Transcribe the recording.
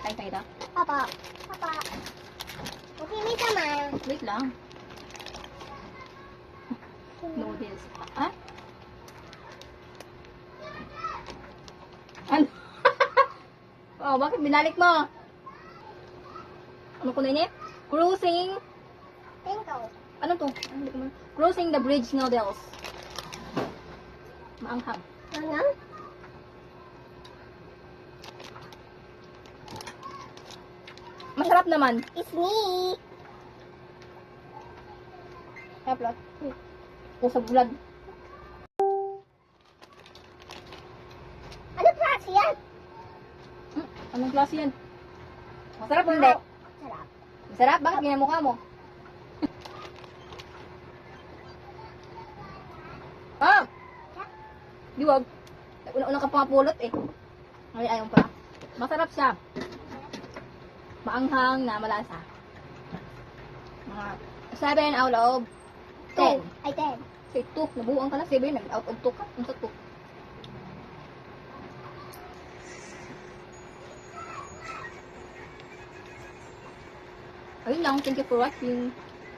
Kain tayo daw. Papa. Papa. Okay, wait naman. Wait lang. Noodles. Ah? Ano? Oh, bakit binalik mo? Ano ko na inip? Cruising. Twinkle. Ano to? Hindi ko ma- Cruising the bridge noodles. Maanghang. Ano? Masarap naman. It's me. Upload. Yung sa vlog. Ano klase yan? Anong klase yan? Masarap o hindi? Sarap. Masarap? Bakit ganyan mukha mo? Ah! Di wag. Una-una ka pumapulot eh. Ay, ayaw pa. Masarap siya. Maanghang na malasa. Mga 7 out of 10. Ay, 10. Say 2. Nabuang ka na 7. Nag-out of 2 ka. Ang sa 2. Ayun lang. Thank you for watching.